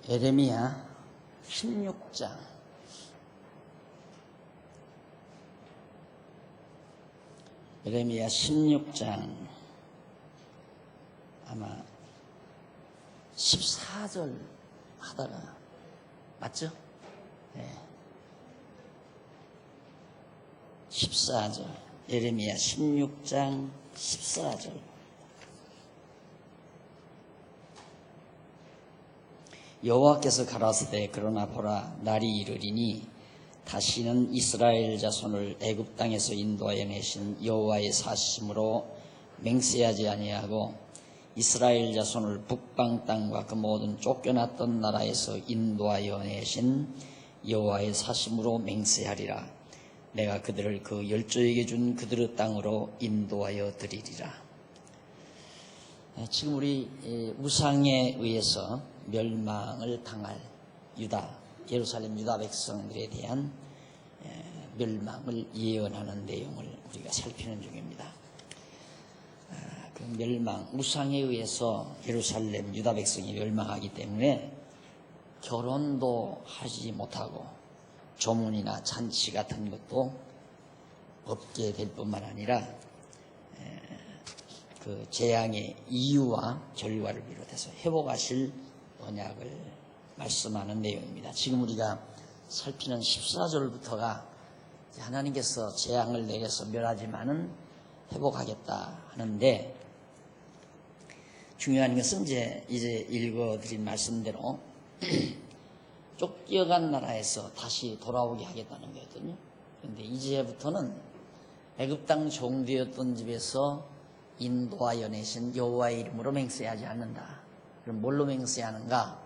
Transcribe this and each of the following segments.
예레미야 16장 예레미야 16장 아마 14절 하다가 맞죠? 네. 14절 예레미야 16장 14절 여호와께서 가라사대 그러나 보라 날이 이르리니 다시는 이스라엘 자손을 애굽 땅에서 인도하여 내신 여호와의 사심으로 맹세하지 아니하고 이스라엘 자손을 북방 땅과 그 모든 쫓겨났던 나라에서 인도하여 내신 여호와의 사심으로 맹세하리라. 내가 그들을 그 열조에게 준 그들의 땅으로 인도하여 드리리라. 지금 우리 우상에 의해서 멸망을 당할 예루살렘 유다 백성들에 대한 멸망을 예언하는 내용을 우리가 살피는 중입니다. 그 멸망, 우상에 의해서 예루살렘 유다 백성이 멸망하기 때문에 결혼도 하지 못하고 조문이나 잔치 같은 것도 없게 될 뿐만 아니라 그 재앙의 이유와 결과를 비롯해서 회복하실 언약을 말씀하는 내용입니다. 지금 우리가 살피는 14절부터가 하나님께서 재앙을 내려서 멸하지만은 회복하겠다 하는데, 중요한 것은 이제 읽어드린 말씀대로 쫓겨간 나라에서 다시 돌아오게 하겠다는 거거든요. 그런데 이제부터는 애굽 땅 종되었던 집에서 인도하여 내신 여호와의 이름으로 맹세하지 않는다. 그럼 뭘로 맹세하는가?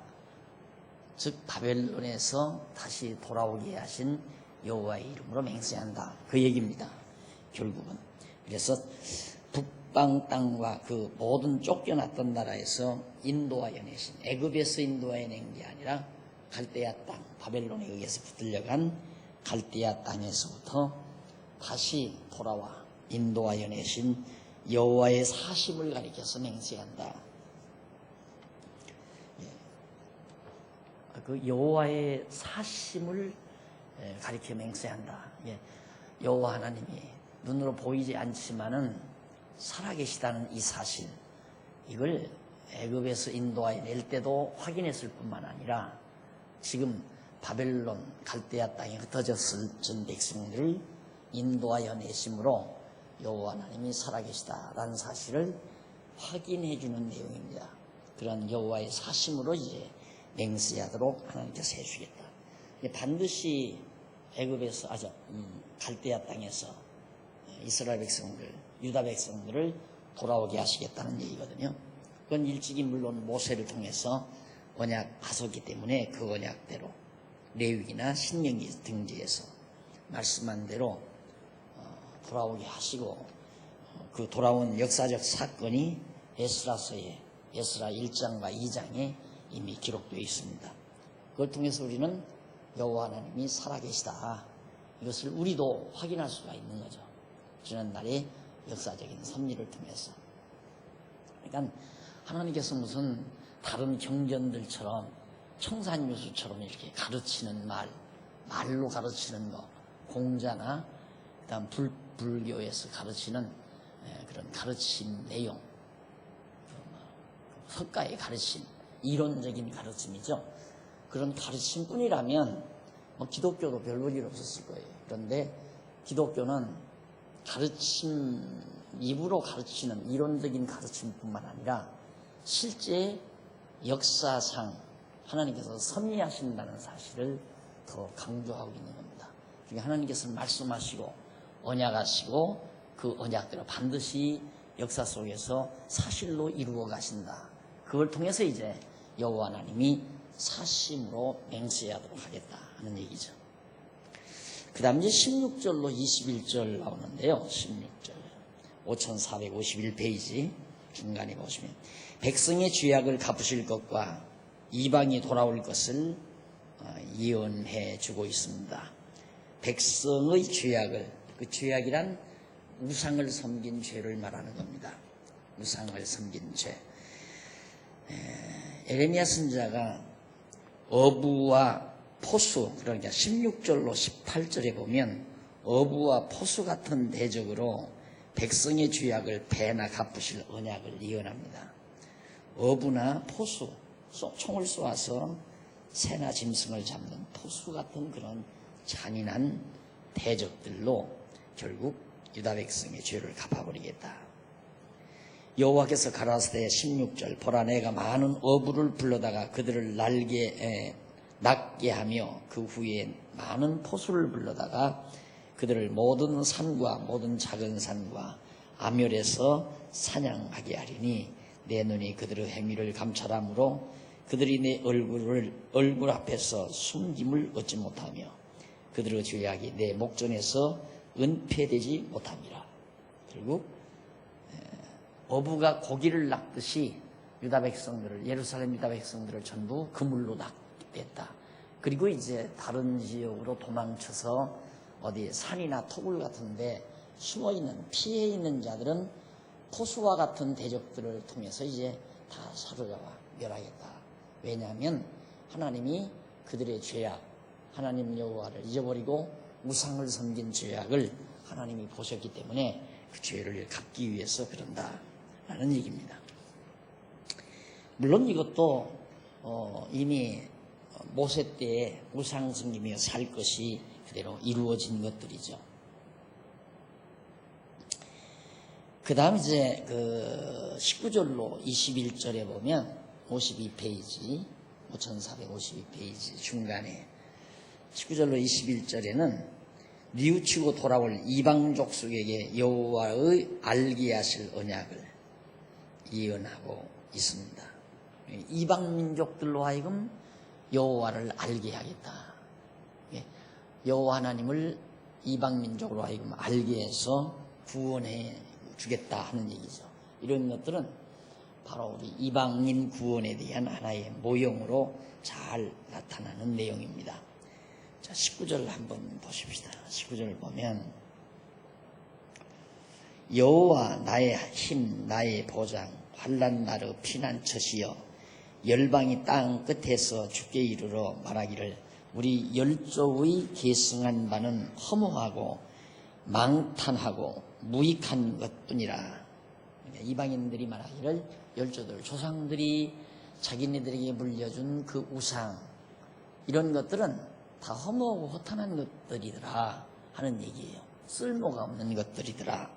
즉 바벨론에서 다시 돌아오게 하신 여호와의 이름으로 맹세한다. 그 얘기입니다. 결국은. 그래서 북방 땅과 그 모든 쫓겨났던 나라에서 인도하여 내신, 애굽에서 인도하여 낸 게 아니라 갈대아 땅, 바벨론에 의해서 붙들려간 갈대아 땅에서부터 다시 돌아와 인도하여 내신 여호와의 사심을 가리켜서 맹세한다. 그 여호와의 사심을 가리켜 맹세한다. 여호와 하나님이 눈으로 보이지 않지만은 살아계시다는 이 사실, 이걸 애굽에서 인도하여 낼 때도 확인했을 뿐만 아니라 지금 바벨론 갈대아 땅에 흩어졌을 전 백성들을 인도하여 내심으로 여호와 하나님이 살아계시다라는 사실을 확인해 주는 내용입니다. 그런 여호와의 사심으로 이제 맹세하도록 하나님께서 해주겠다. 반드시 애굽에서 갈대아 땅에서 이스라엘 백성들, 유다 백성들을 돌아오게 하시겠다는 얘기거든요. 그건 일찍이 물론 모세를 통해서 언약 하셨기 때문에 그 언약대로 레위기나 신명기 등지에서 말씀한 대로 돌아오게 하시고, 그 돌아온 역사적 사건이 에스라서의 에스라 1장과 2장에 이미 기록되어 있습니다. 그걸 통해서 우리는 여호와 하나님이 살아계시다, 이것을 우리도 확인할 수가 있는 거죠. 지난날의 역사적인 섭리를 통해서. 그러니까 하나님께서 무슨 다른 경전들처럼 청산유수처럼 이렇게 가르치는 말로 가르치는 거, 공자나 그다음 불교에서 가르치는 그런 가르침 내용, 석가의 가르침, 이론적인 가르침이죠. 그런 가르침뿐이라면 기독교도 별 볼일 없었을 거예요. 그런데 기독교는 가르침, 입으로 가르치는 이론적인 가르침뿐만 아니라 실제 역사상 하나님께서 섭리하신다는 사실을 더 강조하고 있는 겁니다. 그러니까 하나님께서 말씀하시고 언약하시고 그 언약대로 반드시 역사 속에서 사실로 이루어 가신다. 그걸 통해서 이제 여호와 하나님이 사심으로 맹세하도록 하겠다 하는 얘기죠. 그 다음 이제 16절로 21절 나오는데요. 16절 5451페이지 중간에 보시면 백성의 죄악을 갚으실 것과 이방이 돌아올 것을 예언해 주고 있습니다. 백성의 죄악을, 그 죄악이란 우상을 섬긴 죄를 말하는 겁니다. 우상을 섬긴 죄. 에레미야 선지자가 어부와 포수, 그러니까 16절로 18절에 보면 어부와 포수 같은 대적으로 백성의 죄악을 배나 갚으실 언약을 예언합니다. 어부나 포수, 총을 쏘아서 새나 짐승을 잡는 포수 같은 그런 잔인한 대적들로 결국 유다 백성의 죄를 갚아버리겠다. 여호와께서 가라사대 16절 보라 내가 많은 어부를 불러다가 그들을 낮게 하며 그 후에 많은 포수를 불러다가 그들을 모든 산과 모든 작은 산과 아멸에서 사냥하게 하리니 내 눈이 그들의 행위를 감찰하므로 그들이 내 얼굴 앞에서 숨김을 얻지 못하며 그들의 죄악이 내 목전에서 은폐되지 못함이라. 결국 어부가 고기를 낚듯이 유다 백성들을, 예루살렘 유다 백성들을 전부 그물로 낚겠다. 그리고 이제 다른 지역으로 도망쳐서 어디 산이나 토굴 같은데 숨어있는, 피해 있는 자들은 포수와 같은 대적들을 통해서 이제 다 사로잡아 멸하겠다. 왜냐하면 하나님이 그들의 죄악, 하나님 여호와를 잊어버리고 우상을 섬긴 죄악을 하나님이 보셨기 때문에 그 죄를 갚기 위해서 그런다라는 얘기입니다. 물론 이것도 이미 모세 때에 우상 섬기며 살 것이 그대로 이루어진 것들이죠. 그 다음 이제 19절로 21절에 보면 52페이지, 5452페이지 중간에 19절로 21절에는 뉘우치고 돌아올 이방 족속에게 여호와의 알게 하실 언약을 예언하고 있습니다. 이방 민족들로 하여금 여호와를 알게 하겠다. 여호와 하나님을 이방 민족으로 하여금 알게 해서 구원해 주겠다 하는 얘기죠. 이런 것들은 바로 우리 이방인 구원에 대한 하나의 모형으로 잘 나타나는 내용입니다. 자, 19절 한번 보십시다. 19절을 보면 여호와 나의 힘, 나의 보장, 환난 날의 피난처시여 열방이 땅 끝에서 주께 이르러 말하기를 우리 열조의 계승한 바는 허무하고 망탄하고 무익한 것뿐이라. 그러니까 이방인들이 말하기를 열조들, 조상들이 자기네들에게 물려준 그 우상, 이런 것들은 다 허무하고 허탄한 것들이더라 하는 얘기예요. 쓸모가 없는 것들이더라.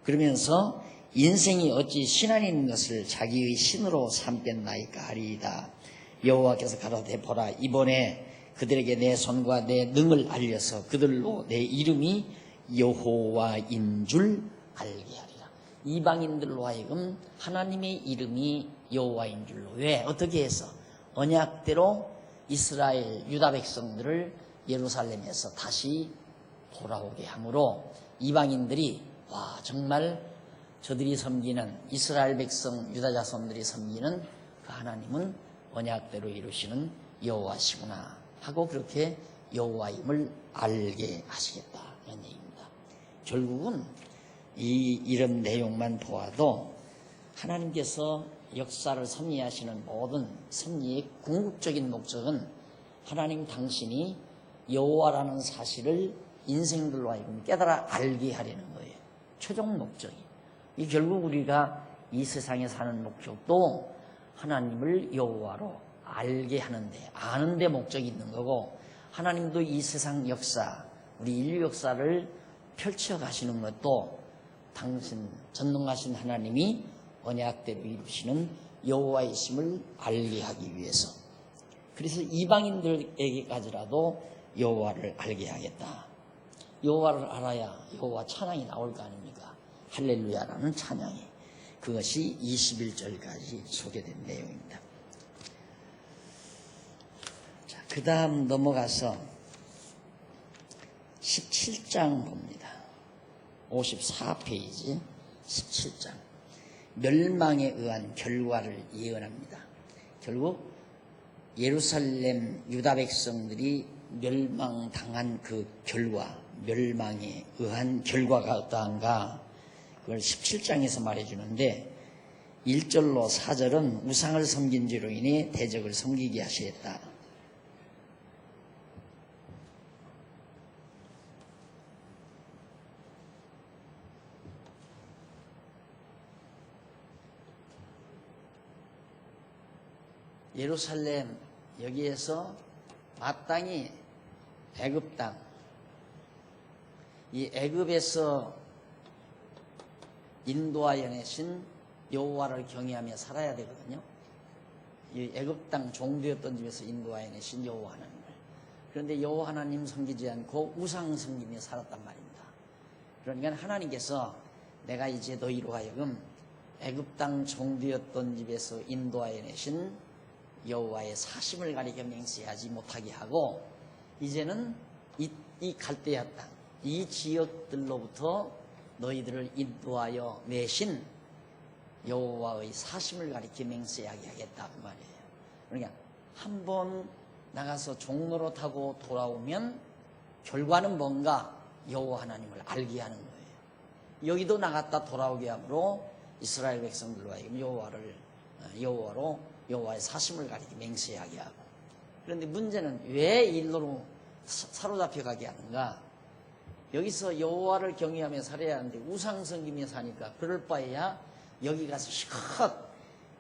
그러면서 인생이 어찌 신 아닌 것을 자기의 신으로 삼겠나이까 하리이다. 여호와께서 가로되 보라 이번에 그들에게 내 손과 내 능을 알려서 그들로 내 이름이 여호와인 줄 알게 하리라. 이방인들로 하여금 하나님의 이름이 여호와인 줄로. 왜? 어떻게 해서? 언약대로 이스라엘 유다 백성들을 예루살렘에서 다시 돌아오게 함으로 이방인들이 와 정말 저들이 섬기는 이스라엘 백성 유다 자손들이 섬기는 그 하나님은 언약대로 이루시는 여호와시구나 하고 그렇게 여호와임을 알게 하시겠다 이런 얘기입니다. 결국은 이런 내용만 보아도 하나님께서 역사를 섭리하시는 모든 섭리의 궁극적인 목적은 하나님 당신이 여호와라는 사실을 인생들로 하여금 깨달아 알게 하려는 거예요. 최종 목적이. 이 결국 우리가 이 세상에 사는 목적도 하나님을 여호와로 알게 하는데, 아는데 목적이 있는 거고, 하나님도 이 세상 역사, 우리 인류 역사를 펼쳐가시는 것도 당신 전능하신 하나님이 언약대로 이루시는 여호와이심을 알게 하기 위해서. 그래서 이방인들에게까지라도 여호와를 알게 하겠다. 여호와를 알아야 여호와 찬양이 나올 거 아닙니까? 할렐루야라는 찬양이. 그것이 21절까지 소개된 내용입니다. 자, 그 다음 넘어가서 17장 봅니다. 54페이지 17장. 멸망에 의한 결과를 예언합니다. 결국 예루살렘 유다 백성들이 멸망당한 그 결과, 멸망에 의한 결과가 어떠한가, 그걸 17장에서 말해주는데, 1절로 4절은 우상을 섬긴 죄로 인해 대적을 섬기게 하시겠다. 예루살렘 여기에서 마땅히 애굽 땅, 이 애굽에서 인도하여 내신 여호와를 경외하며 살아야 되거든요. 이 애굽 땅 종되었던 집에서 인도하여 내신 여호와 하나님을. 그런데 여호와 하나님 섬기지 않고 우상 섬기며 살았단 말입니다. 그러니까 하나님께서 내가 이제 너희로 하여금 애굽 땅 종되었던 집에서 인도하여 내신 여호와의 사심을 가리켜 맹세하지 못하게 하고, 이제는 이 갈대아 땅, 이 지역들로부터 너희들을 인도하여 내신 여호와의 사심을 가리켜 맹세하게 하겠다 그 말이에요. 그러니까 한 번 나가서 종로로 타고 돌아오면 결과는 뭔가 여호와 하나님을 알게 하는 거예요. 여기도 나갔다 돌아오게 함으로 이스라엘 백성들로 하여금 여호와의 사심을 가리켜 맹세하게 하고. 그런데 문제는 왜 일로로 사로잡혀 가게 하는가? 여기서 여호와를 경외하며 살아야 하는데 우상 섬기며 사니까 그럴 바에야 여기 가서 실컷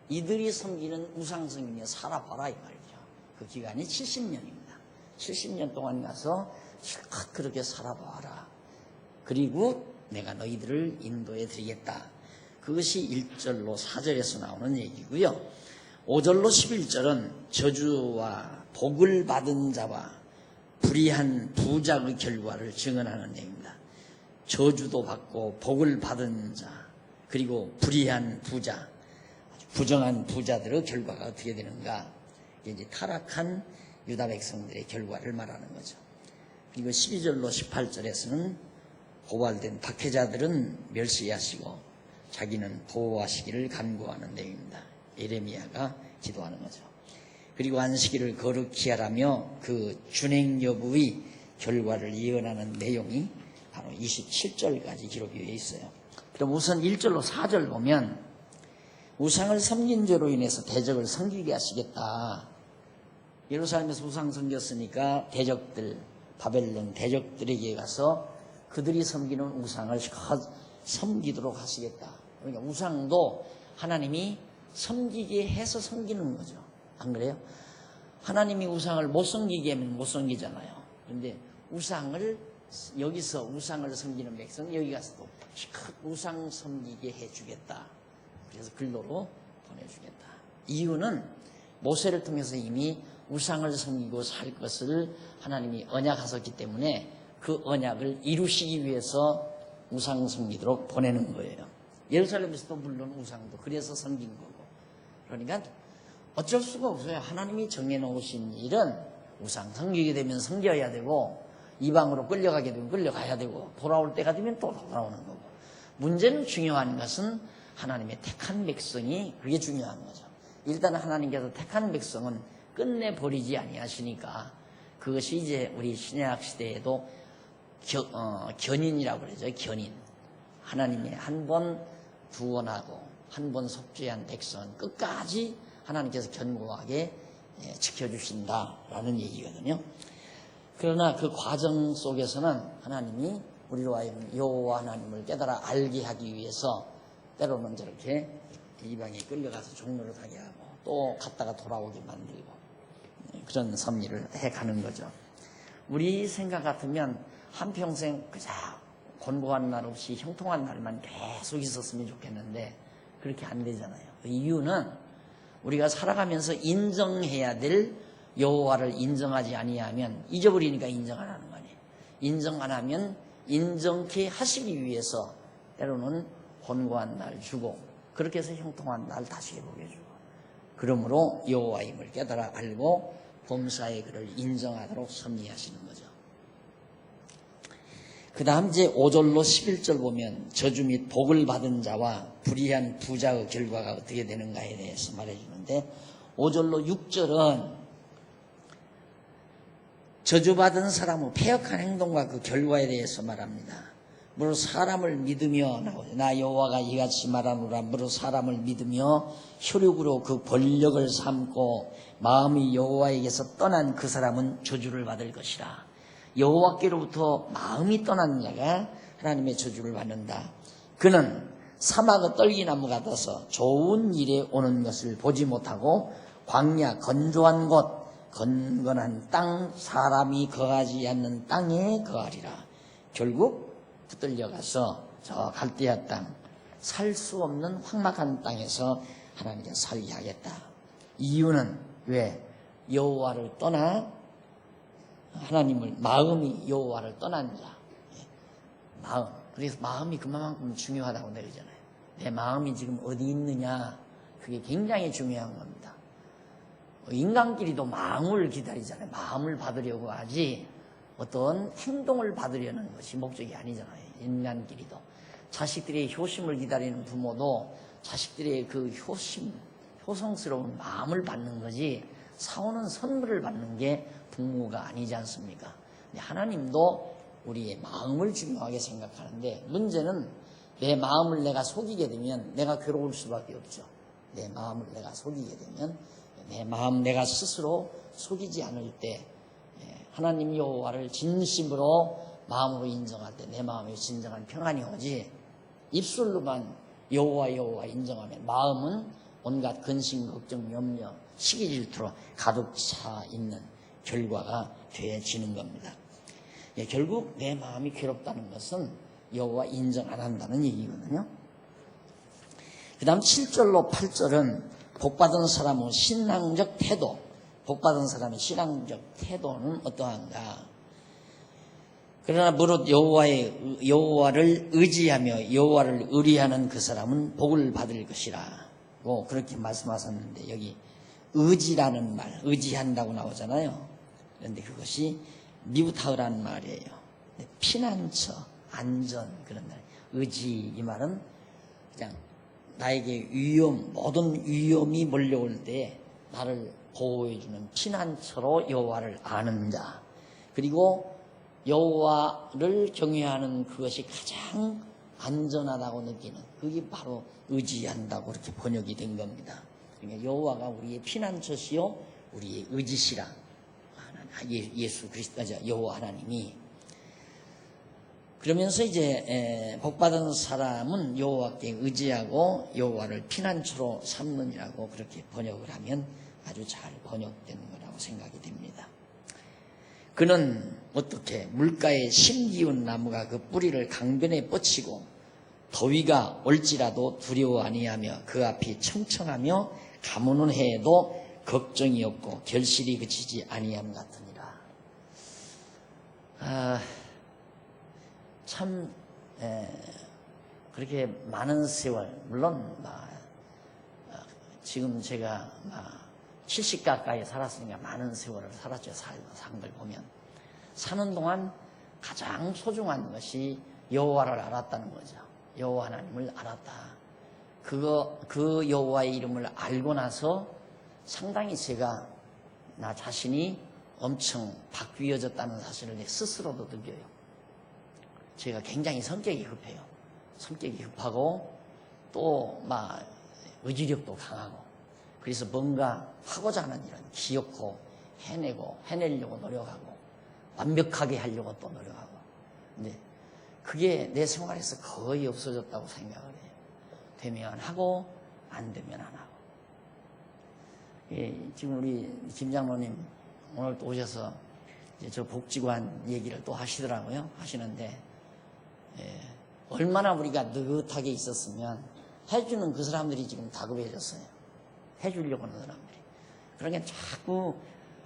이들이 섬기는 우상 섬기며 살아봐라 이 말이죠. 그 기간이 70년입니다. 70년 동안 가서 실컷 그렇게 살아봐라. 그리고 내가 너희들을 인도해 드리겠다. 그것이 1절로 4절에서 나오는 얘기고요. 5절로 11절은 저주와 복을 받은 자와 불의한 부자의 결과를 증언하는 내용입니다. 저주도 받고 복을 받은 자, 그리고 불의한 부자, 아주 부정한 부자들의 결과가 어떻게 되는가? 이제 타락한 유다 백성들의 결과를 말하는 거죠. 그리고 12절로 18절에서는 고발된 박해자들은 멸시하시고 자기는 보호하시기를 간구하는 내용입니다. 예레미야가 기도하는 거죠. 그리고 안식일을 거룩히 하라며 그 준행 여부의 결과를 예언하는 내용이 바로 27절까지 기록되어 있어요. 그럼 우선 1절로 4절 보면 우상을 섬긴 죄로 인해서 대적을 섬기게 하시겠다. 예루살렘에서 우상 섬겼으니까 대적들, 바벨론 대적들에게 가서 그들이 섬기는 우상을 섬기도록 하시겠다. 그러니까 우상도 하나님이 섬기게 해서 섬기는 거죠. 안 그래요? 하나님이 우상을 못 섬기게 하면 못 섬기잖아요. 그런데 여기서 우상을 섬기는 백성 여기 가서 또 우상 섬기게 해주겠다. 그래서 글로로 보내주겠다. 이유는 모세를 통해서 이미 우상을 섬기고 살 것을 하나님이 언약하셨기 때문에 그 언약을 이루시기 위해서 우상 섬기도록 보내는 거예요. 예루살렘에서도 물론 우상도 그래서 섬긴 거고. 그러니까 어쩔 수가 없어요. 하나님이 정해놓으신 일은 우상 섬기게 되면 섬겨야 되고, 이방으로 끌려가게 되면 끌려가야 되고, 돌아올 때가 되면 또 돌아오는 거고. 문제는 중요한 것은 하나님의 택한 백성이 그게 중요한 거죠. 일단 하나님께서 택한 백성은 끝내버리지 아니하시니까 그것이 이제 우리 신약 시대에도 견인이라고 그러죠. 견인. 하나님이 한 번 구원하고 한 번 속죄한 백성은 끝까지 하나님께서 견고하게 지켜주신다라는 얘기거든요. 그러나 그 과정 속에서는 하나님이 우리로 하여금 여호와 하나님을 깨달아 알게 하기 위해서 때로는 저렇게 이방에 끌려가서 종로를 가게 하고 또 갔다가 돌아오게 만들고 그런 섭리를 해가는 거죠. 우리 생각 같으면 한평생 그저 곤고한 날 없이 형통한 날만 계속 있었으면 좋겠는데 그렇게 안 되잖아요. 그 이유는 우리가 살아가면서 인정해야 될 여호와를 인정하지 아니하면 잊어버리니까 인정 안 하는 거 아니에요. 인정 안 하면 인정케 하시기 위해서 때로는 곤고한 날 주고, 그렇게 해서 형통한 날 다시 회복해 주고, 그러므로 여호와임을 깨달아 알고 범사의 그를 인정하도록 섭리하시는 거죠. 그 다음 이제 5절로 11절 보면 저주 및 복을 받은 자와 불의한 부자의 결과가 어떻게 되는가에 대해서 말해주는데, 5절로 6절은 저주받은 사람의 패역한 행동과 그 결과에 대해서 말합니다. 무릇 사람을 믿으며 나오죠. 나 여호와가 이같이 말하노라. 무릇 사람을 믿으며 혈육으로 그 권력을 삼고 마음이 여호와에게서 떠난 그 사람은 저주를 받을 것이라. 여호와께로부터 마음이 떠난 자가 하나님의 저주를 받는다. 그는 사막의 떨기나무 같아서 좋은 일에 오는 것을 보지 못하고 광야 건조한 곳 건건한 땅 사람이 거하지 않는 땅에 거하리라. 결국 붙들려가서 저 갈대아 땅 살 수 없는 황막한 땅에서 하나님께 살게 하겠다. 이유는 왜? 여호와를 떠나 하나님을 마음이 여호와를 떠난 자. 마음. 그래서 마음이 그만큼 중요하다고 내리잖아요. 내 마음이 지금 어디 있느냐, 그게 굉장히 중요한 겁니다. 인간끼리도 마음을 기다리잖아요. 마음을 받으려고 하지 어떤 행동을 받으려는 것이 목적이 아니잖아요. 인간끼리도. 자식들의 효심을 기다리는 부모도 자식들의 그 효성스러운 마음을 받는 거지 사오는 선물을 받는 게 부모가 아니지 않습니까? 하나님도 우리의 마음을 중요하게 생각하는데 문제는 내 마음을 내가 속이게 되면 내가 괴로울 수밖에 없죠. 내 마음을 내가 속이게 되면 내 마음 내가 스스로 속이지 않을 때 하나님 여호와를 진심으로 마음으로 인정할 때 내 마음에 진정한 평안이 오지 입술로만 여호와 여호와 인정하면 마음은 온갖 근심, 걱정, 염려, 시기 질투로 가득 차 있는 결과가 되어지는 겁니다. 결국 내 마음이 괴롭다는 것은 여호와 인정 안 한다는 얘기거든요. 그 다음 7절로 8절은 복받은 사람의 신앙적 태도, 복받은 사람의 신앙적 태도는 어떠한가? 그러나 무릇 여호와를 의지하며 여호와를 의리하는 그 사람은 복을 받을 것이라고 그렇게 말씀하셨는데 여기 의지라는 말, 의지한다고 나오잖아요. 그런데 그것이 미우타흐라는 말이에요. 피난처, 안전 그런 말. 의지 이 말은 그냥 나에게 모든 위험이 몰려올 때 나를 보호해주는 피난처로 여호와를 아는 자. 그리고 여호와를 경외하는 그것이 가장 안전하다고 느끼는 그게 바로 의지한다고 그렇게 번역이 된 겁니다. 그러니까 여호와가 우리의 피난처시요 우리의 의지시라. 예수 그리스도죠. 여호와 하나님이. 그러면서 이제 복받은 사람은 여호와께 의지하고 여호와를 피난처로 삼느니라고 그렇게 번역을 하면 아주 잘 번역되는 거라고 생각이 됩니다. 그는 어떻게 물가에 심기운 나무가 그 뿌리를 강변에 뻗치고 더위가 올지라도 두려워 아니하며 그 앞이 청청하며 가무는 해에도 걱정이 없고 결실이 그치지 아니함 같으니라. 참 그렇게 많은 세월 물론 지금 제가 70 가까이 살았으니까 많은 세월을 살았죠. 산 걸 보면 사는 동안 가장 소중한 것이 여호와를 알았다는 거죠. 여호와 하나님을 알았다. 그 여호와의 이름을 알고 나서 상당히 제가 나 자신이 엄청 바뀌어졌다는 사실을 내 스스로도 느껴요. 제가 굉장히 성격이 급해요. 성격이 급하고 또 의지력도 강하고 그래서 뭔가 하고자 하는 일은 기어코 해내려고 노력하고 완벽하게 하려고 또 노력하고 근데 그게 내 생활에서 거의 없어졌다고 생각을 해요. 되면 하고 안 되면 안 하고. 지금 우리 김 장로님 오늘 또 오셔서 이제 저 복지관 얘기를 또 하시는데 얼마나 우리가 느긋하게 있었으면 해주는 그 사람들이 지금 다급해졌어요. 해주려고 하는 사람들이. 그러니까 자꾸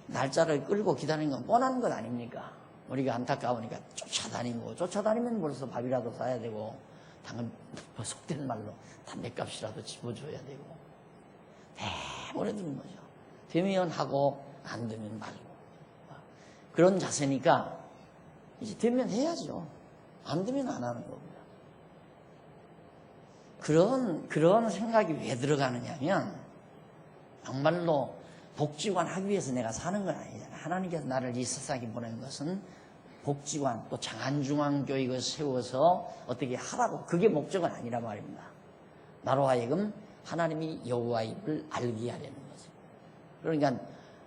날짜를 끌고 기다리는 건 뻔한 것 아닙니까? 우리가 안타까우니까 쫓아다니면 벌써 밥이라도 사야 되고 당연 속된 말로 담배값이라도 집어줘야 되고 내버려두는 거죠. 되면 하고 안 되면 말고 그런 자세니까 이제 되면 해야죠. 안 되면 안 하는 겁니다. 그런 생각이 왜 들어가느냐면 정말로 복지관 하기 위해서 내가 사는 건 아니잖아요. 하나님께서 나를 이 세상에 보낸 것은 복지관 또 장안중앙교육을 세워서 어떻게 하라고, 그게 목적은 아니란 말입니다. 나로 하여금 하나님이 여호와임을 알게 하려는 거죠. 그러니까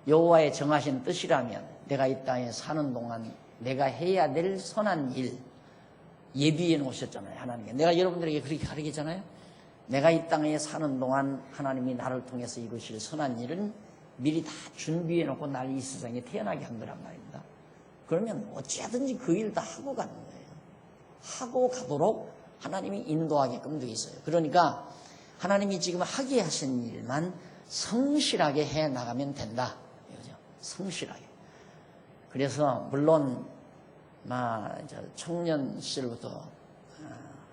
여호와의 정하신 뜻이라면 내가 이 땅에 사는 동안 내가 해야 될 선한 일 예비해 놓으셨잖아요. 하나님이. 내가 여러분들에게 그렇게 가르치잖아요. 내가 이 땅에 사는 동안 하나님이 나를 통해서 이루실 선한 일은 미리 다 준비해 놓고 날 이 세상에 태어나게 한 거란 말입니다. 그러면 어찌하든지 그 일 다 하고 가는 거예요. 하고 가도록 하나님이 인도하게끔 되어 있어요. 그러니까 하나님이 지금 하게 하신 일만 성실하게 해 나가면 된다. 그죠? 성실하게. 그래서 물론 청년 시절부터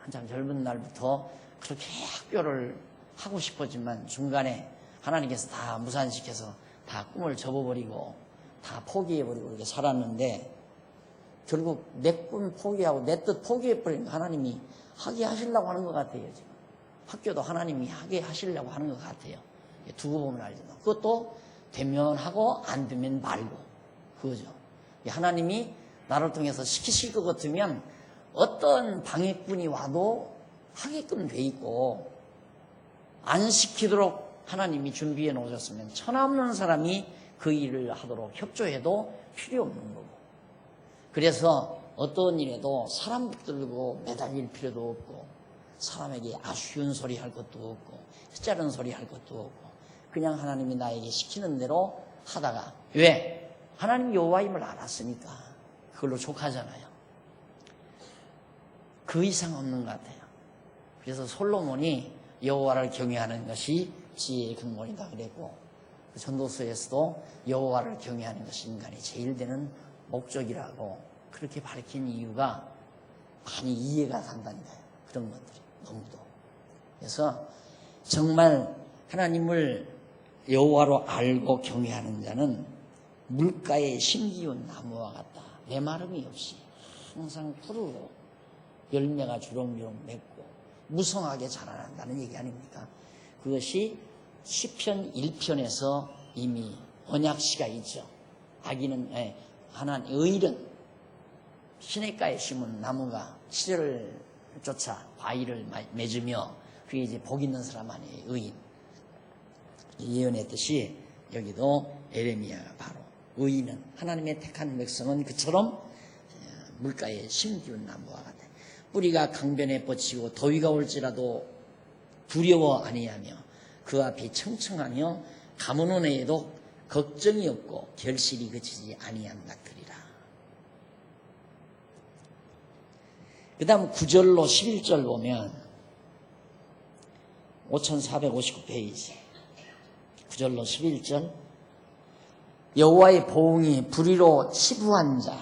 한참 젊은 날부터 그렇게 학교를 하고 싶었지만 중간에 하나님께서 다 무산시켜서 다 꿈을 접어버리고 다 포기해버리고 이렇게 살았는데, 결국 내 꿈 포기하고 내 뜻 포기해버리는 하나님이 하게 하시려고 하는 것 같아요. 지금 학교도 하나님이 하게 하시려고 하는 것 같아요. 두고 보면 알지만 그것도 되면 하고 안 되면 말고, 그거죠. 하나님이 나를 통해서 시키실 것 같으면 어떤 방해꾼이 와도 하게끔 돼 있고, 안 시키도록 하나님이 준비해 놓으셨으면 천없는 사람이 그 일을 하도록 협조해도 필요 없는 거고, 그래서 어떤 일에도 사람 붙들고 매달릴 필요도 없고, 사람에게 아쉬운 소리 할 것도 없고 헛자른 소리 할 것도 없고, 그냥 하나님이 나에게 시키는 대로 하다가, 왜? 하나님 여호와임을 알았으니까 그걸로 족하잖아요. 그 이상 없는 것 같아요. 그래서 솔로몬이 여호와를 경외하는 것이 지혜의 근본이다 그랬고, 전도서에서도 여호와를 경외하는 것이 인간이 제일 되는 목적이라고 그렇게 밝힌 이유가 많이 이해가 간다니까요. 그런 것들이 너무도. 그래서 정말 하나님을 여호와로 알고 경외하는 자는 물가에 심기운 나무와 같다. 메마름이 없이 항상 푸르고 열매가 주렁주렁 맺고 무성하게 자라난다는 얘기 아닙니까? 그것이 시편 1편에서 이미 언약시가 있죠. 의인은 시냇가에 심은 나무가 시절을 쫓아 바위를 맺으며 그게 이제 복 있는 사람 아니에요. 의인. 예언했듯이 여기도 에레미야가 바로 의인은, 하나님의 택한 백성은 그처럼 물가에 심기운 나무와 같아. 뿌리가 강변에 뻗치고 더위가 올지라도 두려워 아니하며 그 앞이 청청하며 가뭄 은혜에도 걱정이 없고 결실이 그치지 아니한 같으리라. 그 다음 9절로 11절 보면 5459페이지 9절로 11절, 여호와의 보응이 불의로 치부한 자,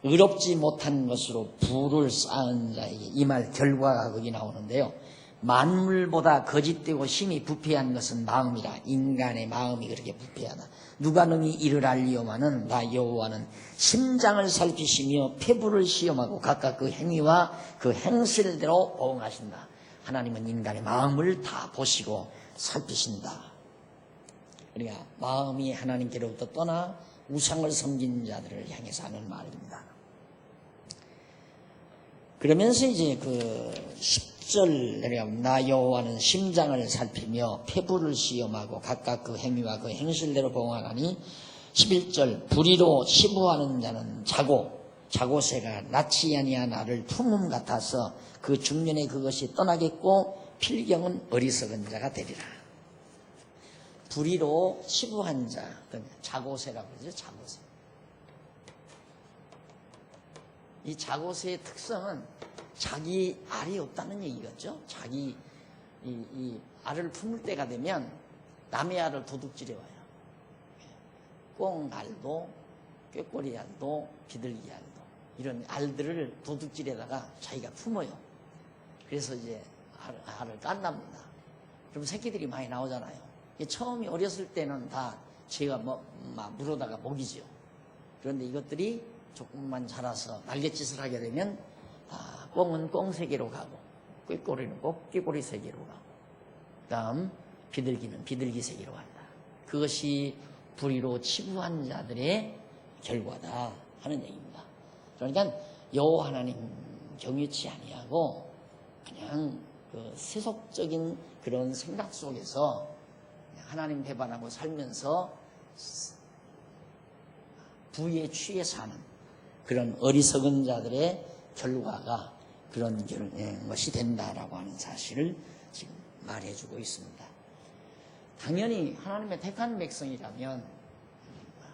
의롭지 못한 것으로 부를 쌓은 자에게, 이 말 결과가 거기 나오는데요. 만물보다 거짓되고 심히 부패한 것은 마음이라. 인간의 마음이 그렇게 부패하다. 누가 능히 이를 알리오마는 나 여호와는 심장을 살피시며 폐부를 시험하고 각각 그 행위와 그 행실대로 보응하신다. 하나님은 인간의 마음을 다 보시고 살피신다. 그러니까 마음이 하나님께로부터 떠나 우상을 섬긴 자들을 향해서 하는 말입니다. 그러면서 이제 그 10절, 나 여호와는 심장을 살피며 폐부를 시험하고 각각 그 행위와 그 행실대로 보응하나니, 11절, 불의로 치부하는 자는 자고새가 낯이 아니한 알을 품음 같아서 그 중년에 그것이 떠나겠고 필경은 어리석은 자가 되리라. 불의로 치부한 자, 자고새라고 그러죠. 자고새. 이 자고새의 특성은 자기 알이 없다는 얘기겠죠. 자기 이 알을 품을 때가 되면 남의 알을 도둑질해 와요. 꽁알도 꾀꼬리 알도 비둘기 알도 이런 알들을 도둑질에다가 자기가 품어요. 그래서 이제 알을 깐답니다. 그럼 새끼들이 많이 나오잖아요. 처음이 어렸을 때는 다 제가 물어다가 먹이죠. 그런데 이것들이 조금만 자라서 날갯짓을 하게 되면 꽁은 꽁세계로 가고 꾀꼬리는 꾀꼬리 세계로 가고 그 다음 비둘기는 비둘기 세계로 간다. 그것이 불의로 치부한 자들의 결과다 하는 얘기입니다. 그러니까 여호와 하나님 경외치 아니하고 그냥 그 세속적인 그런 생각 속에서 하나님 배반하고 살면서 부에 취해 사는 그런 어리석은 자들의 결과가 그런 것이 된다라고 하는 사실을 지금 말해주고 있습니다. 당연히 하나님의 택한 백성이라면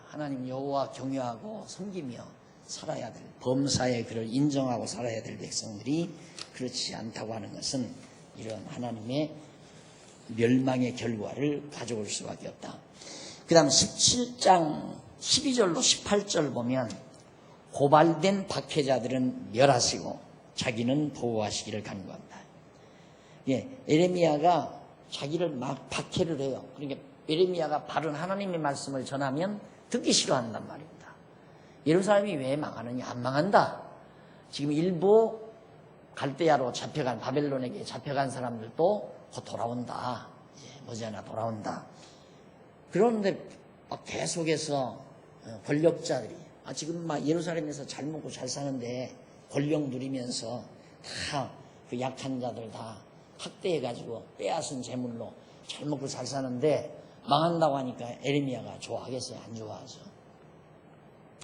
하나님 여호와 경외하고 섬기며 살아야 될, 범사의 그를 인정하고 살아야 될 백성들이 그렇지 않다고 하는 것은 이런 하나님의 멸망의 결과를 가져올 수밖에 없다. 그 다음 17장 12절로 18절 보면 고발된 박해자들은 멸하시고 자기는 보호하시기를 간구합니다. 에레미야가 자기를 막 박해를 해요. 그러니까 에레미야가 바른 하나님의 말씀을 전하면 듣기 싫어한단 말입니다. 예루살렘이 왜 망하느냐? 안 망한다. 지금 일부 갈대아로 잡혀간, 바벨론에게 잡혀간 사람들도 곧 돌아온다. 머지않아 돌아온다. 그런데 막 계속해서 권력자들이 지금 막 예루살렘에서 잘 먹고 잘 사는데 권력 누리면서 다 그 약한 자들 다 학대해가지고 빼앗은 재물로 잘 먹고 잘 사는데 망한다고 하니까 에레미야가 좋아하겠어요? 안 좋아하죠.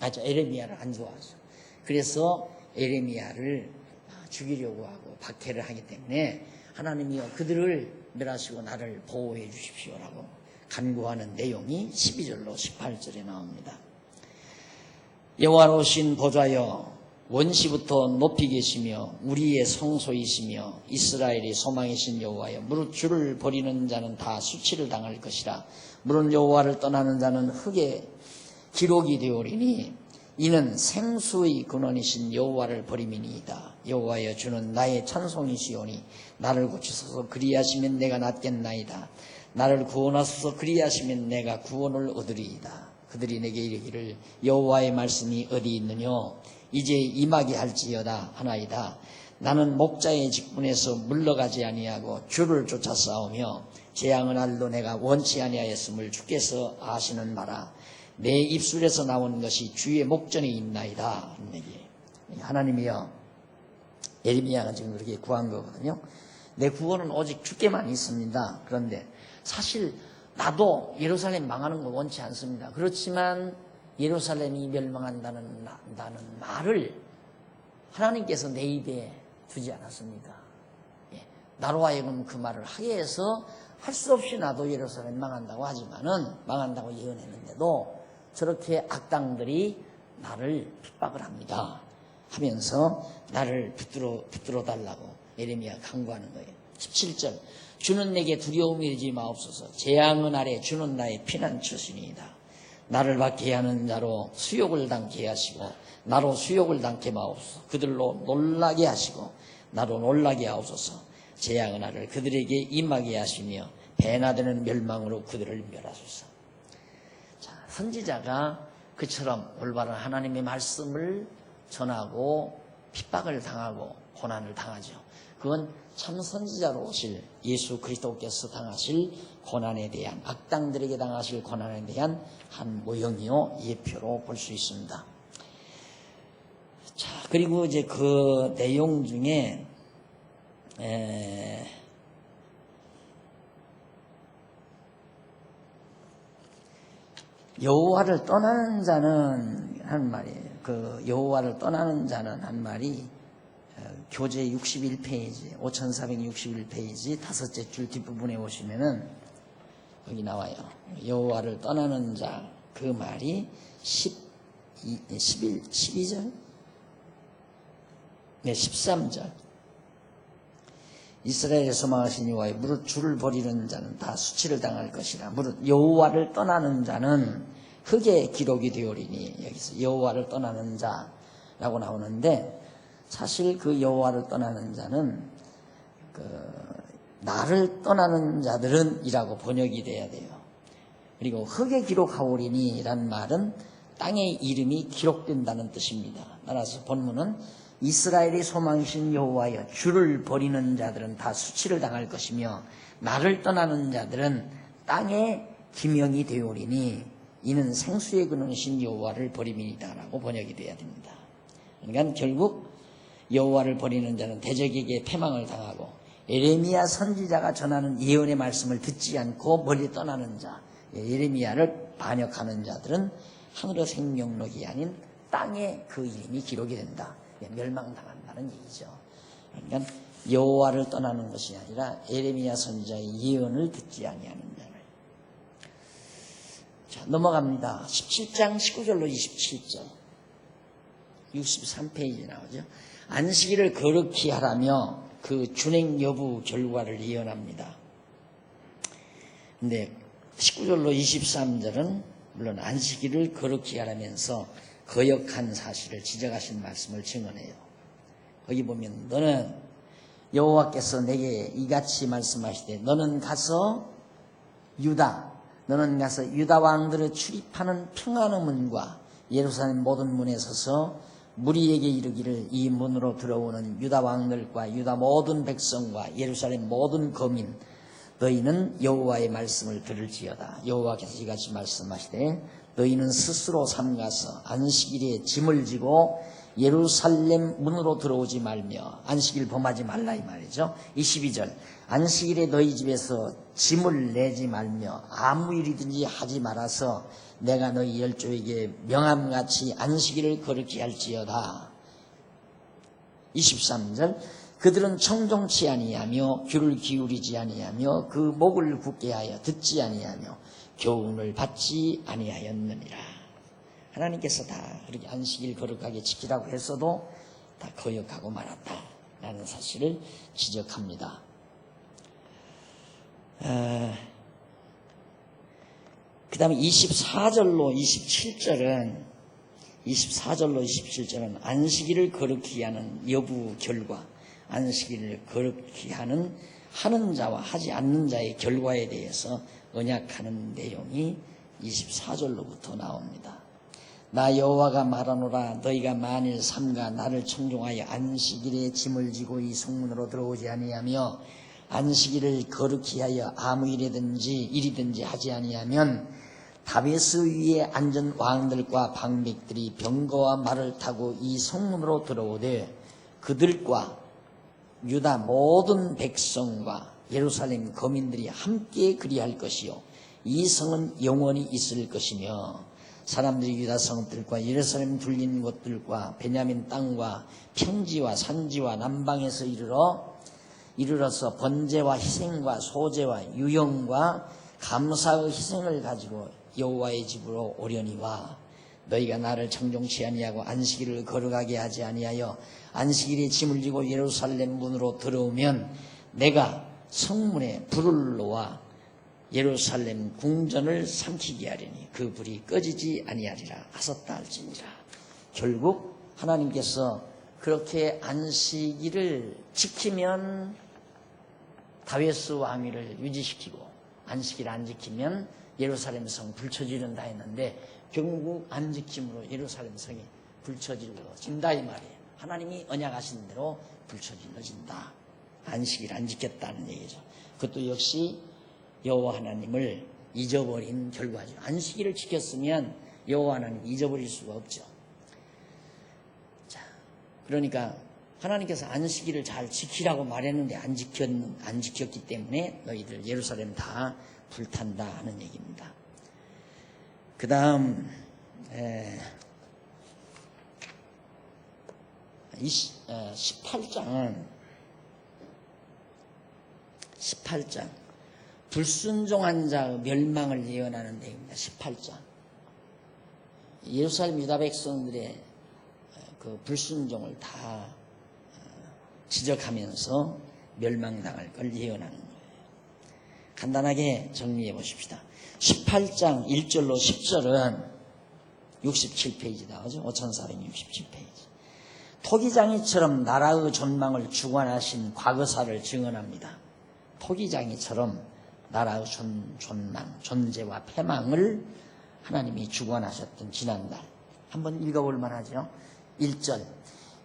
에레미야를 안 좋아하죠. 그래서 에레미야를 죽이려고 하고 박해를 하기 때문에 하나님이여 그들을 멸하시고 나를 보호해 주십시오라고 간구하는 내용이 12절로 18절에 나옵니다. 여호와로신 보좌여 원시부터 높이 계시며 우리의 성소이시며 이스라엘의 소망이신 여호와여 무릇 주를 버리는 자는 다 수치를 당할 것이라. 무릇 여호와를 떠나는 자는 흙에 기록이 되오리니 이는 생수의 근원이신 여호와를 버림이니이다. 여호와여 주는 나의 찬송이시오니 나를 고치소서 그리하시면 내가 낫겠나이다. 나를 구원하소서 그리하시면 내가 구원을 얻으리이다. 그들이 내게 이르기를 여호와의 말씀이 어디 있느뇨 이제 임하게 할지어다 하나이다. 나는 목자의 직분에서 물러가지 아니하고 주를 쫓아 싸우며 재앙을 알도 내가 원치 아니하였음을 주께서 아시는 바라. 내 입술에서 나온 것이 주의 목전에 있나이다. 하나님이여, 에레미야가 지금 그렇게 구한 거거든요. 내 구원은 오직 주께만 있습니다. 그런데 사실 나도 예루살렘 망하는 거 원치 않습니다. 그렇지만 예루살렘이 멸망한다는 말을 하나님께서 내 입에 두지 않았습니다. 나로 하여금 그 말을 하게 해서 할 수 없이 나도 예루살렘 망한다고 하지만은 망한다고 예언했는데도 저렇게 악당들이 나를 핍박을 합니다. 하면서 나를 붙들어 달라고 에레미야 강구하는 거예요. 17절 주는 내게 두려움이 되지 마옵소서. 재앙은 아래 주는 나의 피난처시니이다. 나를 받게 하는 자로 수욕을 당케 하시고 나로 수욕을 당케 마옵소서. 그들로 놀라게 하시고 나로 놀라게 하옵소서. 재앙은 나를 그들에게 임하게 하시며 배나 되는 멸망으로 그들을 멸하소서. 자, 선지자가 그처럼 올바른 하나님의 말씀을 전하고 핍박을 당하고 고난을 당하죠. 그건 참 선지자로 오실 예수 그리스도께서 당하실 고난에 대한, 악당들에게 당하실 고난에 대한 한 모형이요 예표로 볼 수 있습니다. 자, 그리고 이제 그 내용 중에 여호와를 떠나는 자는 한 말이에요. 그 여호와를 떠나는 자는 한 말이 교재 61페이지, 5461페이지 다섯째 줄 뒷부분에 오시면은 거기 나와요. 여호와를 떠나는 자, 그 말이 12절? 네, 13절. 이스라엘의 소망하신 여호와의 무릇 주를 버리는 자는 다 수치를 당할 것이라. 무릇 여호와를 떠나는 자는 흙에 기록이 되오리니, 여기서 여호와를 떠나는 자라고 나오는데 사실 그 여호와를 떠나는 자는 나를 떠나는 자들은 이라고 번역이 돼야 돼요. 그리고 흙에 기록하오리니 라는 말은 땅의 이름이 기록된다는 뜻입니다. 따라서 본문은 이스라엘의 소망이신 여호와여 주를 버리는 자들은 다 수치를 당할 것이며 나를 떠나는 자들은 땅에 기명이 되오리니 이는 생수의 근원이신 여호와를 버림이니다라고 번역이 돼야 됩니다. 그러니까 결국 여호와를 버리는 자는 대적에게 패망을 당하고 예레미야 선지자가 전하는 예언의 말씀을 듣지 않고 멀리 떠나는 자, 예레미야를 반역하는 자들은 하늘의 생명록이 아닌 땅에 그 이름이 기록이 된다. 멸망당한다는 얘기죠. 그러니까 여호와를 떠나는 것이 아니라 예레미야 선지자의 예언을 듣지 아니하는 자를. 자, 넘어갑니다. 17장 19절로 27절. 63페이지에 나오죠. 안식일을 거룩히 하라며 그 준행 여부 결과를 예언합니다. 근데 19절로 23절은 물론 안식일을 거룩히 하라면서 거역한 사실을 지적하신 말씀을 증언해요. 거기 보면 너는 여호와께서 내게 이같이 말씀하시되 너는 가서 유다 왕들을 출입하는 평안의 문과 예루살렘 모든 문에 서서 무리에게 이르기를 이 문으로 들어오는 유다 왕들과 유다 모든 백성과 예루살렘 모든 거민 너희는 여호와의 말씀을 들을지어다. 여호와께서 이같이 말씀하시되 너희는 스스로 삼가서 안식일에 짐을 지고 예루살렘 문으로 들어오지 말며 안식일 범하지 말라 이 말이죠. 22절 안식일에 너희 집에서 짐을 내지 말며 아무 일이든지 하지 말아서 내가 너희 열조에게 명함같이 안식일을 거룩히 할지어다. 23절 그들은 청종치 아니하며 귀를 기울이지 아니하며 그 목을 굳게 하여 듣지 아니하며 교훈을 받지 아니하였느니라. 하나님께서 다 그렇게 안식일 거룩하게 지키라고 했어도 다 거역하고 말았다라는 사실을 지적합니다. 그 다음에 24절로 27절은 안식일을 거룩히 하는 여부 결과, 안식일을 거룩히 하는 자와 하지 않는 자의 결과에 대해서 언약하는 내용이 24절로부터 나옵니다. 나 여호와가 말하노라 너희가 만일 삼가 나를 청종하여 안식일에 짐을 지고 이 성문으로 들어오지 아니하며 안식일을 거룩히 하여 아무 일이든지 하지 아니하면 다베스 위에 앉은 왕들과 방백들이 병거와 말을 타고 이 성문으로 들어오되 그들과 유다 모든 백성과 예루살렘 거민들이 함께 그리할 것이요 이 성은 영원히 있을 것이며 사람들이 유다 성들과 예루살렘 둘린 곳들과 베냐민 땅과 평지와 산지와 남방에서 이르러서 번제와 희생과 소제와 유형과 감사의 희생을 가지고 여호와의 집으로 오려니와 너희가 나를 청종치 아니하고 안식일을 거룩하게 하지 아니하여 안식일에 짐을 지고 예루살렘 문으로 들어오면 내가 성문에 불을 놓아 예루살렘 궁전을 삼키게 하려니 그 불이 꺼지지 아니하리라 하셨다 할지니라. 결국 하나님께서 그렇게 안식일을 지키면 다윗의 왕위를 유지시키고 안식일 안 지키면 예루살렘 성 불쳐지른다 했는데 결국 안 지킴으로 예루살렘 성이 불쳐질러진다 이 말이에요. 하나님이 언약하신 대로 불쳐질러진다. 안식일 안 지켰다는 얘기죠. 그것도 역시 여호와 하나님을 잊어버린 결과죠. 안식일을 지켰으면 여호와 하나님 잊어버릴 수가 없죠. 자, 그러니까 하나님께서 안식일을 잘 지키라고 말했는데 안 지켰기 때문에 너희들 예루살렘 다 불탄다 하는 얘기입니다. 그 다음 18장 불순종한 자의 멸망을 예언하는 내용입니다. 18장 예루살렘 유다 백성들의 그 불순종을 다 지적하면서 멸망당할 걸 예언하는 거예요. 간단하게 정리해 보십시다. 18장 1절로 10절은 67페이지 나오죠. 5467페이지. 토기장이처럼 나라의 존망을 주관하신 과거사를 증언합니다. 토기장이처럼 나라의 존망, 존재와 패망을 하나님이 주관하셨던 지난날. 한번 읽어볼 만하죠. 1절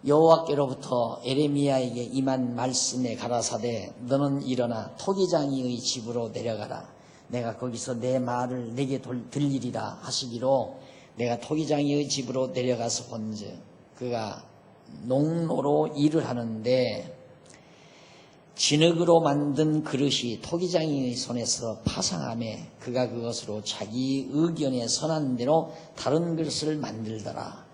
여호와께로부터 에레미야에게 임한 말씀에 가라사대 너는 일어나 토기장이의 집으로 내려가라. 내가 거기서 내 말을 내게 들리리라 하시기로 내가 토기장이의 집으로 내려가서 본즉 그가 농로로 일을 하는데 진흙으로 만든 그릇이 토기장이의 손에서 파상하매 그가 그것으로 자기 의견에 선한 대로 다른 그릇을 만들더라.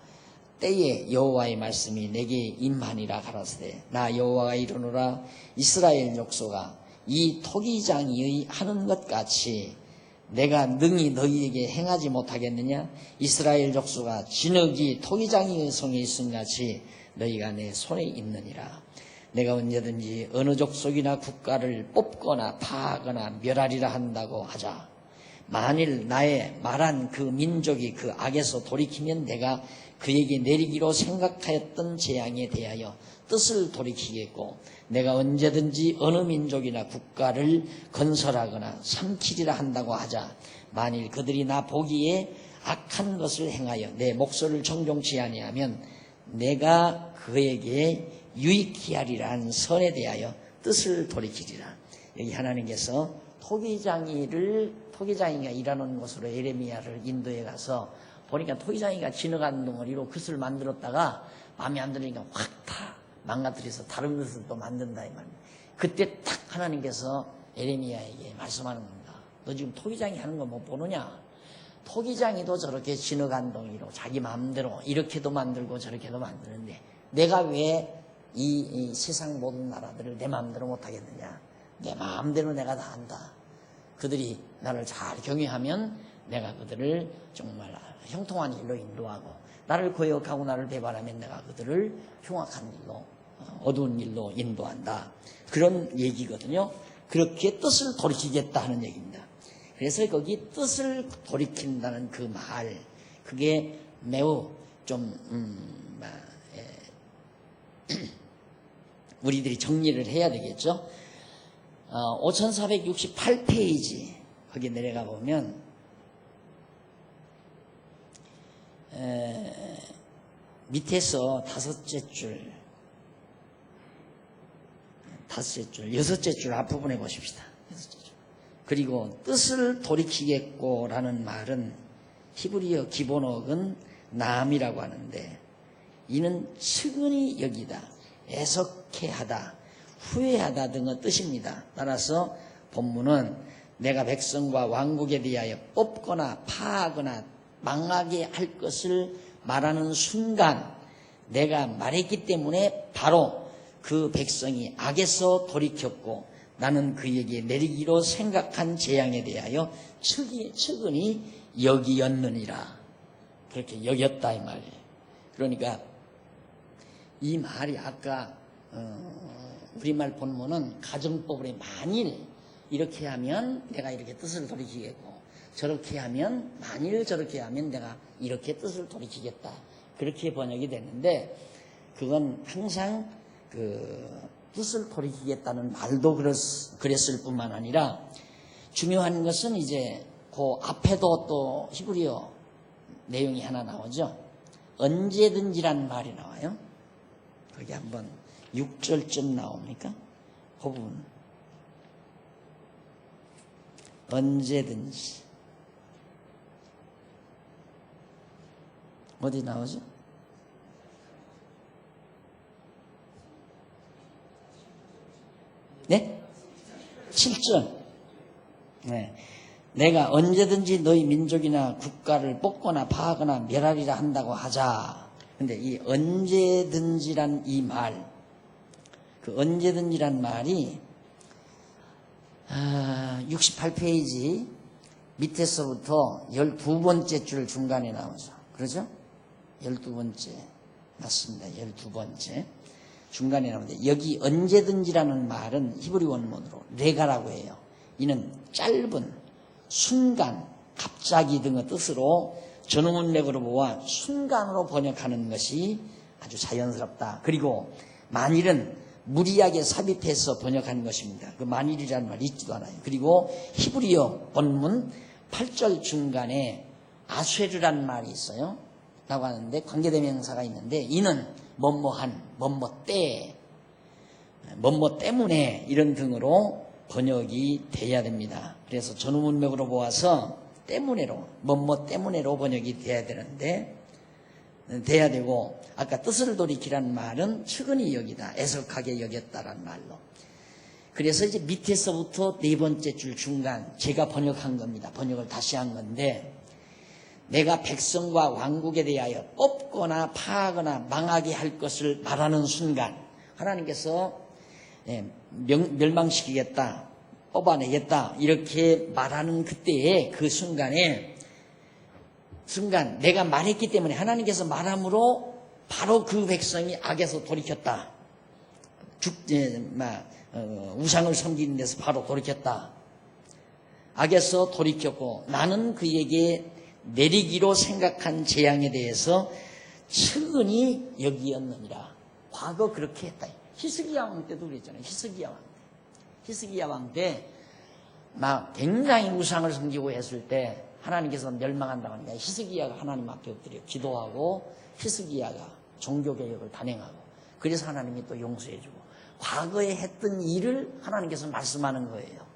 때에 여호와의 말씀이 내게 임하니라 가라사대 나 여호와가 이르노라 이스라엘 족속아 이 토기장이의 하는 것 같이 내가 능히 너희에게 행하지 못하겠느냐? 이스라엘 족속아 진흙이 토기장이의 손에 있음 같이 너희가 내 손에 있느니라. 내가 언제든지 어느 족속이나 국가를 뽑거나 파하거나 멸하리라 한다고 하자. 만일 나의 말한 그 민족이 그 악에서 돌이키면 내가 그에게 내리기로 생각하였던 재앙에 대하여 뜻을 돌이키겠고 내가 언제든지 어느 민족이나 국가를 건설하거나 삼키리라 한다고 하자. 만일 그들이 나 보기에 악한 것을 행하여 내 목소리를 청종치 아니하면 내가 그에게 유익히 하리라는 선에 대하여 뜻을 돌이키리라. 여기 하나님께서 토기장이가 일하는 곳으로 예레미야를 인도해 가서 보니까 토기장이가 진흙한 덩어리로 그릇을 만들었다가 마음에 안 들으니까 확 다 망가뜨려서 다른 것을 또 만든다 이 말이에요. 그때 딱 하나님께서 예레미야에게 말씀하는 겁니다. 너 지금 토기장이 하는 거 못 보느냐? 토기장이도 저렇게 진흙한 덩이로 자기 마음대로 이렇게도 만들고 저렇게도 만드는데 내가 왜 이 세상 모든 나라들을 내 마음대로 못하겠느냐? 내 마음대로 내가 다 한다. 그들이 나를 잘 경외하면 내가 그들을 정말 형통한 일로 인도하고 나를 거역하고 나를 배반하면 내가 그들을 흉악한 일로 어두운 일로 인도한다. 그런 얘기거든요. 그렇게 뜻을 돌이키겠다 하는 얘기입니다. 그래서 거기 뜻을 돌이킨다는 그 말, 그게 매우 좀 우리들이 정리를 해야 되겠죠. 5468페이지 거기 내려가 보면 밑에서 여섯째 줄 앞부분에 보십시다. 그리고 뜻을 돌이키겠고라는 말은 히브리어 기본어근 남이라고 하는데 이는 측은히 여기다, 애석해 하다, 후회하다 등의 뜻입니다. 따라서 본문은 내가 백성과 왕국에 대하여 뽑거나 파하거나 망하게 할 것을 말하는 순간 내가 말했기 때문에 바로 그 백성이 악에서 돌이켰고 나는 그에게 내리기로 생각한 재앙에 대하여 측은히 여기었느니라. 그렇게 여겼다 이 말이에요. 그러니까 이 말이 아까 우리말 본문은 가정법으로 만일 이렇게 하면 내가 이렇게 뜻을 돌이키겠고 저렇게 하면 만일 저렇게 하면 내가 이렇게 뜻을 돌이키겠다. 그렇게 번역이 됐는데 그건 항상 그 뜻을 돌이키겠다는 말도 그랬을 뿐만 아니라 중요한 것은 이제 그 앞에도 또 히브리어 내용이 하나 나오죠. 언제든지란 말이 나와요. 거기 한번 6절쯤 나옵니까? 그 부분. 언제든지. 어디 나오죠? 네? 7절. 네. 내가 언제든지 너희 민족이나 국가를 뽑거나 파하거나 멸하리라 한다고 하자. 근데 이 언제든지란 이 말, 그 언제든지란 말이 68페이지 밑에서부터 12번째 줄 중간에 나오죠. 그러죠? 12번째. 맞습니다. 12번째. 중간에 나오는데 여기 언제든지라는 말은 히브리 원문으로 레가라고 해요. 이는 짧은, 순간, 갑자기 등의 뜻으로 전음문맥으로 모아 순간으로 번역하는 것이 아주 자연스럽다. 그리고 만일은 무리하게 삽입해서 번역한 것입니다. 그 만일이라는 말이 있지도 않아요. 그리고 히브리어 본문 8절 중간에 아쉐르라는 말이 있어요. 라고 하는데 관계대명사가 있는데 이는 뭐뭐한, 뭐뭐 때, 뭐뭐 때문에 이런 등으로 번역이 돼야 됩니다. 그래서 전후문맥으로 보아서 때문에로, 뭐뭐 때문에로 번역이 돼야 되는데 돼야 되고, 아까 뜻을 돌이키라는 말은 측은히 여기다, 애석하게 여겼다라는 말로. 그래서 이제 밑에서부터 네 번째 줄 중간, 제가 번역한 겁니다. 번역을 다시 한 건데, 내가 백성과 왕국에 대하여 뽑거나 파하거나 망하게 할 것을 말하는 순간, 하나님께서 멸망시키겠다, 뽑아내겠다, 이렇게 말하는 그때에 그 순간 내가 말했기 때문에 하나님께서 말함으로 바로 그 백성이 악에서 돌이켰다. 우상을 섬기는 데서 바로 돌이켰다. 악에서 돌이켰고 나는 그에게 내리기로 생각한 재앙에 대해서 측은히 여기었느니라. 과거 그렇게 했다. 히스기야 왕 때도 그랬잖아요. 히스기야 왕 때 막 굉장히 우상을 섬기고 했을 때 하나님께서 멸망한다고 하니까 히스기야가 하나님 앞에 엎드려 기도하고 히스기야가 종교개혁을 단행하고 그래서 하나님이 또 용서해주고 과거에 했던 일을 하나님께서 말씀하는 거예요.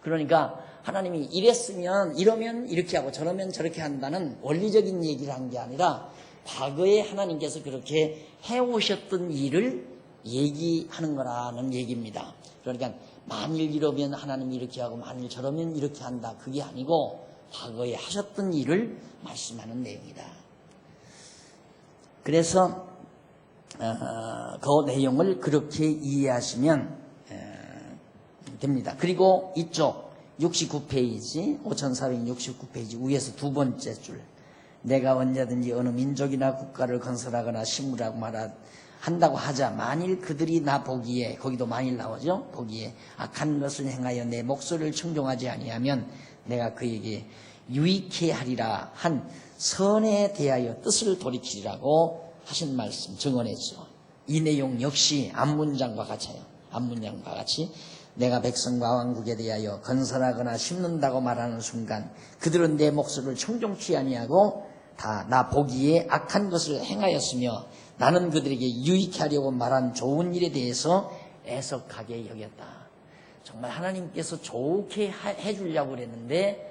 그러니까 하나님이 이랬으면 이러면 이렇게 하고 저러면 저렇게 한다는 원리적인 얘기를 한 게 아니라 과거에 하나님께서 그렇게 해오셨던 일을 얘기하는 거라는 얘기입니다. 그러니까 만일 이러면 하나님이 이렇게 하고 만일 저러면 이렇게 한다. 그게 아니고 과거에 하셨던 일을 말씀하는 내용이다. 그래서 그 내용을 그렇게 이해하시면 됩니다. 그리고 이쪽 69페이지 5469페이지 위에서 두 번째 줄, 내가 언제든지 어느 민족이나 국가를 건설하거나 심으라고 한다고 하자 만일 그들이 나 보기에, 거기도 만일 나오죠. 보기에 악한 것을 행하여 내 목소리를 청종하지 아니하면 내가 그에게 유익해 하리라 한 선에 대하여 뜻을 돌이키리라고 하신 말씀 증언했죠. 이 내용 역시 앞문장과 같아요. 앞문장과 같이 내가 백성과 왕국에 대하여 건설하거나 심는다고 말하는 순간 그들은 내 목소리를 청종치 아니하고 다 나 보기에 악한 것을 행하였으며 나는 그들에게 유익해 하려고 말한 좋은 일에 대해서 애석하게 여겼다. 정말 하나님께서 좋게 해주려고 그랬는데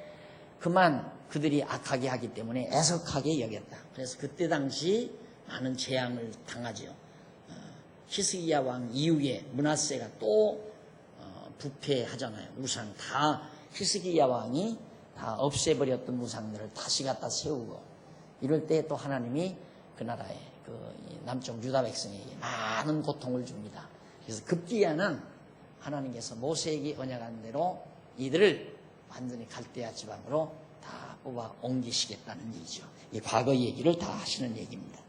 그만 그들이 악하게 하기 때문에 애석하게 여겼다. 그래서 그때 당시 많은 재앙을 당하죠. 히스기야 왕 이후에 므낫세가 또 부패하잖아요. 우상 다 히스기야 왕이 다 없애버렸던 우상들을 다시 갖다 세우고 이럴 때 또 하나님이 그 나라에 그 남쪽 유다 백성에게 많은 고통을 줍니다. 그래서 급기야는 하나님께서 모세에게 언약한 대로 이들을 완전히 갈대아 지방으로 다 뽑아 옮기시겠다는 얘기죠. 이 과거 얘기를 다 하시는 얘기입니다.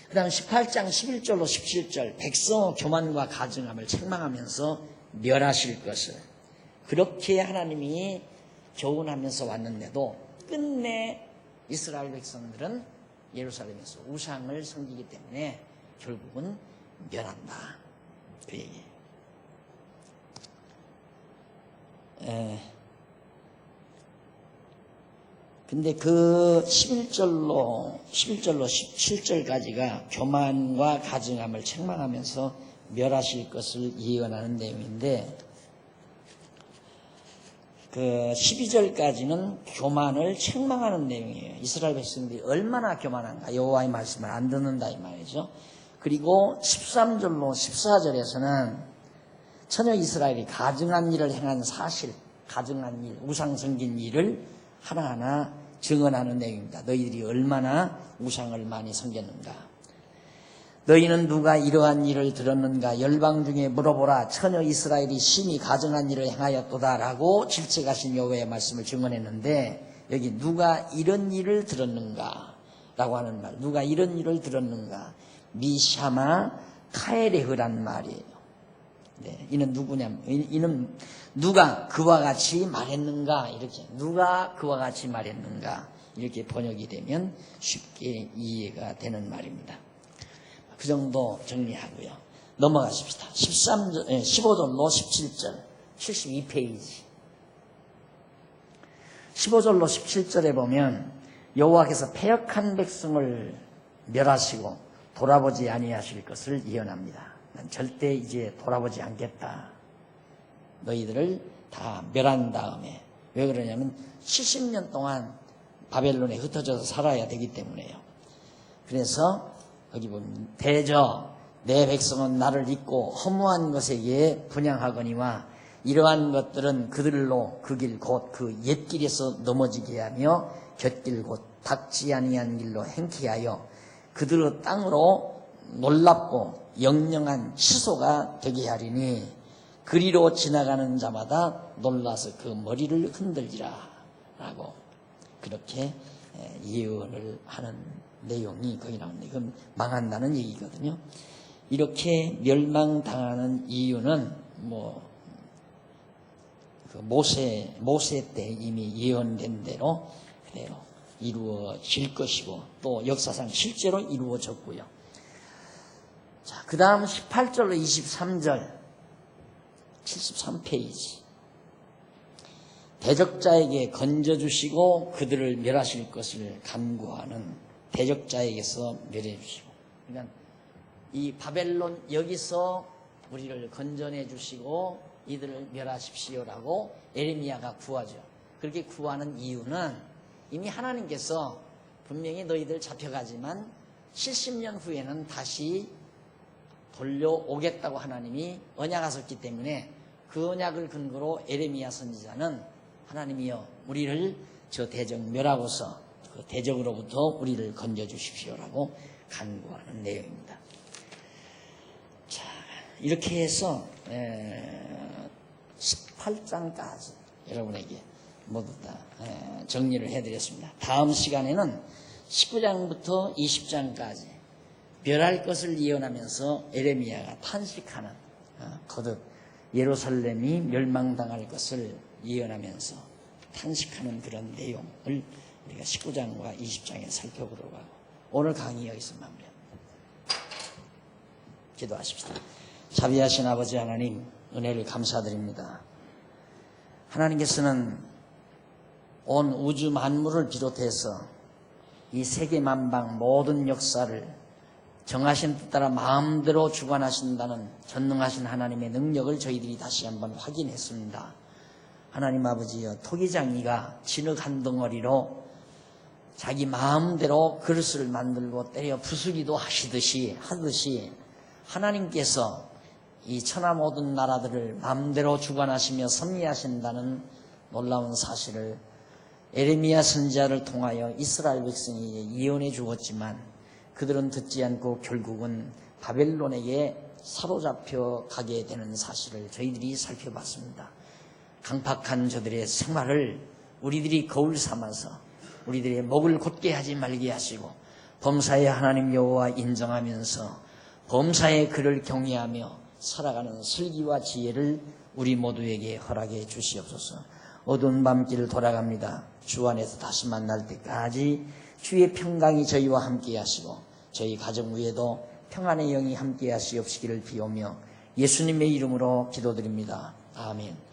그 다음 18장 11절로 17절 백성의 교만과 가증함을 책망하면서 멸하실 것을, 그렇게 하나님이 교훈하면서 왔는데도 끝내 이스라엘 백성들은 예루살렘에서 우상을 섬기기 때문에 결국은 멸한다. 그 얘기예요. 근데 그 11절로 17절까지가 교만과 가증함을 책망하면서 멸하실 것을 예언하는 내용인데, 그 12절까지는 교만을 책망하는 내용이에요. 이스라엘 백성들이 얼마나 교만한가, 여호와의 말씀을 안 듣는다 이 말이죠. 그리고 13절로 14절에서는 처녀 이스라엘이 가증한 일을 행한 사실, 가증한 일, 우상 섬긴 일을 하나하나 증언하는 내용입니다. 너희들이 얼마나 우상을 많이 섬겼는가. 너희는 누가 이러한 일을 들었는가? 열방 중에 물어보라. 처녀 이스라엘이 심히 가증한 일을 행하였도다라고 질책하신 여호와의 말씀을 증언했는데, 여기 누가 이런 일을 들었는가? 라고 하는 말. 누가 이런 일을 들었는가? 미샤마 카에레흐란 말이에요. 네, 이는 누구냐면, 이는 누가 그와 같이 말했는가? 이렇게. 누가 그와 같이 말했는가? 이렇게 번역이 되면 쉽게 이해가 되는 말입니다. 그 정도 정리하고요. 넘어가십시다. 15절로 17절, 72페이지. 15절로 17절에 보면 여호와께서 패역한 백성을 멸하시고 돌아보지 아니하실 것을 예언합니다. 난 절대 이제 돌아보지 않겠다. 너희들을 다 멸한 다음에. 왜 그러냐면 70년 동안 바벨론에 흩어져서 살아야 되기 때문에요. 그래서 여기 보면 대저 내 백성은 나를 잊고 허무한 것에게 분향하거니와 이러한 것들은 그들로 그 길 곧 그 옛길에서 넘어지게 하며 곁길 곧 닥지 아니한 길로 행케 하여 그들의 땅으로 놀랍고 영영한 취소가 되게 하리니 그리로 지나가는 자마다 놀라서 그 머리를 흔들리라 라고 그렇게 예언을 하는 내용이 거기 나옵니다. 이건 망한다는 얘기거든요. 이렇게 멸망당하는 이유는 그 모세 때 이미 예언된 대로 그대로 이루어질 것이고 또 역사상 실제로 이루어졌고요. 자, 그 다음 18절로 23절 73페이지 대적자에게 건져주시고 그들을 멸하실 것을 간구하는 대적자에게서 멸해주시고 그러니까 이 바벨론 여기서 우리를 건져내 주시고 이들을 멸하십시오라고 에레미야가 구하죠. 그렇게 구하는 이유는 이미 하나님께서 분명히 너희들 잡혀가지만 70년 후에는 다시 돌려오겠다고 하나님이 언약하셨기 때문에 그 언약을 근거로 에레미야 선지자는 하나님이여 우리를 저 대적 멸하고서 그 대적으로부터 우리를 건져주십시오라고 간구하는 내용입니다. 자, 이렇게 해서 18장까지 여러분에게 모두 다 정리를 해드렸습니다. 다음 시간에는 19장부터 20장까지 멸할 것을 예언하면서 에레미야가 탄식하는 거듭 예루살렘이 멸망당할 것을 예언하면서 탄식하는 그런 내용을 우리가 19장과 20장에 살펴보려고 하고 오늘 강의 여기서 마무리합니다. 기도하십시다. 자비하신 아버지 하나님 은혜를 감사드립니다. 하나님께서는 온 우주 만물을 비롯해서 이 세계 만방 모든 역사를 정하신 뜻 따라 마음대로 주관하신다는 전능하신 하나님의 능력을 저희들이 다시 한번 확인했습니다. 하나님 아버지여 토기장이가 진흙 한 덩어리로 자기 마음대로 그릇을 만들고 때려 부수기도 하시듯이 하나님께서 이 천하 모든 나라들을 마음대로 주관하시며 섭리하신다는 놀라운 사실을 에레미야 선지자를 통하여 이스라엘 백성에게 예언해 주었지만 그들은 듣지 않고 결국은 바벨론에게 사로잡혀 가게 되는 사실을 저희들이 살펴봤습니다. 강팍한 저들의 생활을 우리들이 거울 삼아서 우리들의 목을 곧게 하지 말게 하시고 범사의 하나님 여호와 인정하면서 범사의 그를 경외하며 살아가는 슬기와 지혜를 우리 모두에게 허락해 주시옵소서. 어두운 밤길을 돌아갑니다. 주 안에서 다시 만날 때까지 주의 평강이 저희와 함께 하시고 저희 가정 위에도 평안의 영이 함께 하시옵시기를 비오며 예수님의 이름으로 기도드립니다. 아멘.